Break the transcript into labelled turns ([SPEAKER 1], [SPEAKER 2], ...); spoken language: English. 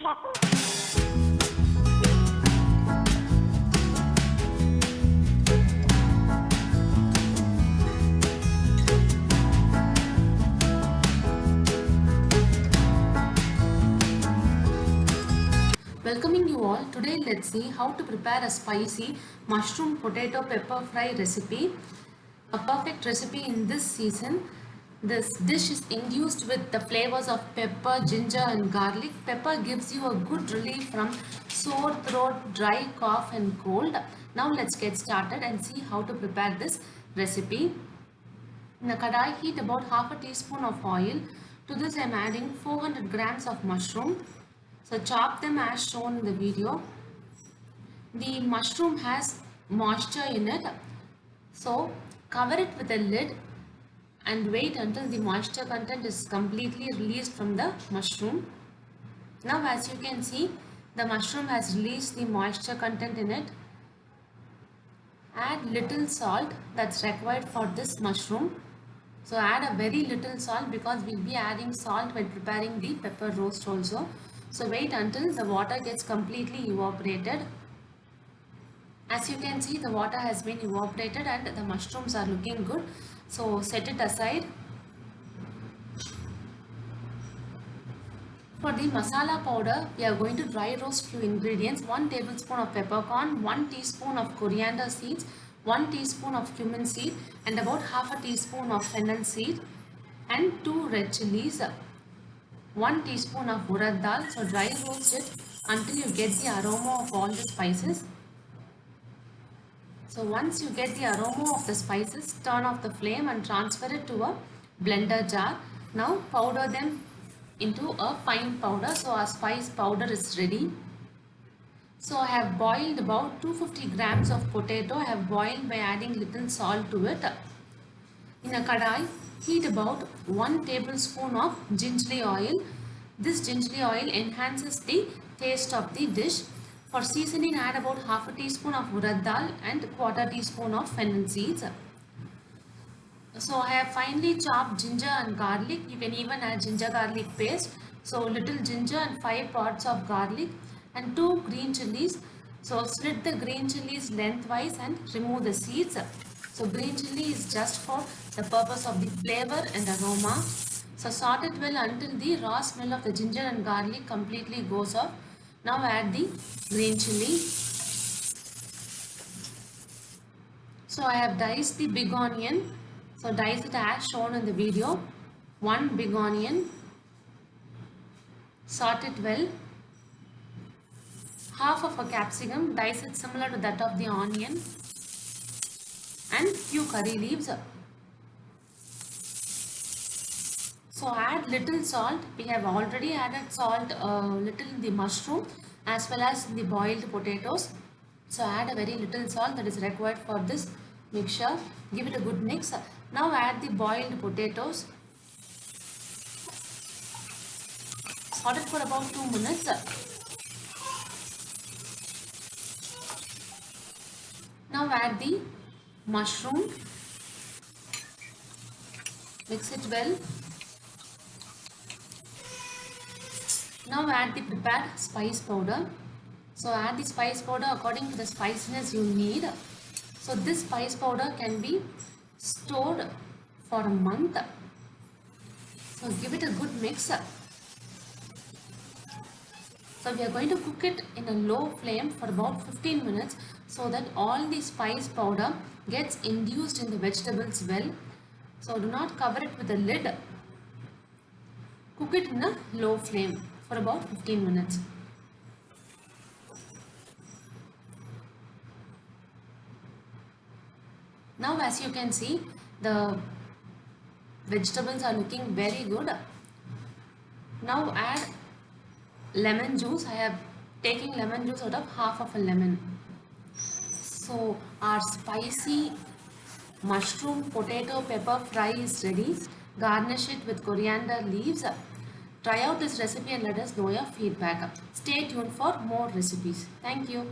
[SPEAKER 1] Welcoming you all. Today let's see how to prepare a spicy mushroom potato pepper fry recipe. A perfect recipe in this season. This dish is induced with the flavors of pepper, ginger and garlic. Pepper gives you a good relief from sore throat, dry cough and cold. Now let's get started and see how to prepare this recipe. In a kadai, heat about half a teaspoon of oil. To this I am adding 400 grams of mushroom. So chop them as shown in the video. The mushroom has moisture in it. So cover it with a lid and wait until the moisture content is completely released from the mushroom. Now as you can see, the mushroom has released the moisture content in it. Add little salt that's required for this mushroom. So add a very little salt because we'll be adding salt while preparing the pepper roast also. So wait until the water gets completely evaporated. As you can see, the water has been evaporated and the mushrooms are looking good. So set it aside. For the masala powder, we are going to dry roast few ingredients. 1 tablespoon of peppercorn, 1 teaspoon of coriander seeds, 1 teaspoon of cumin seed and about half a teaspoon of fennel seed and 2 red chilies. 1 teaspoon of Urad Dal. So dry roast it until you get the aroma of all the spices. So once you get the aroma of the spices, turn off the flame and transfer it to a blender jar. Now powder them into a fine powder. So our spice powder is ready. So I have boiled about 250 grams of potato. I have boiled by adding little salt to it. In a kadai, heat about 1 tablespoon of gingelly oil. This gingelly oil enhances the taste of the dish. For seasoning, add about half a teaspoon of urad dal and quarter teaspoon of fennel seeds. So I have finely chopped ginger and garlic. You can even add ginger garlic paste. So little ginger and 5 pods of garlic and 2 green chilies. So slit the green chilies lengthwise and remove the seeds. So green chilli is just for the purpose of the flavor and aroma. So saute it well until the raw smell of the ginger and garlic completely goes off. Now add the green chilli. So I have diced the big onion. So dice it as shown in the video. 1 big onion. Saute it well. Half of a capsicum. Dice it similar to that of the onion. And few curry leaves. So add little salt. We have already added salt little in the mushroom as well as in the boiled potatoes. So add a very little salt that is required for this mixture. Give it a good mix. Now add the boiled potatoes. Saute it for about 2 minutes. Now add the mushroom. Mix it well. Now add the prepared spice powder. So add the spice powder according to the spiciness you need. So this spice powder can be stored for a month. So give it a good mix. So we are going to cook it in a low flame for about 15 minutes so that all the spice powder gets induced in the vegetables well. So do not cover it with a lid. Cook it in a low flame for about 15 minutes. Now as you can see, the vegetables are looking very good. Now add lemon juice. I have taken lemon juice out of half of a lemon. So our spicy mushroom potato pepper fry is ready. Garnish it with coriander leaves. Try out this recipe and let us know your feedback. Stay tuned for more recipes. Thank you.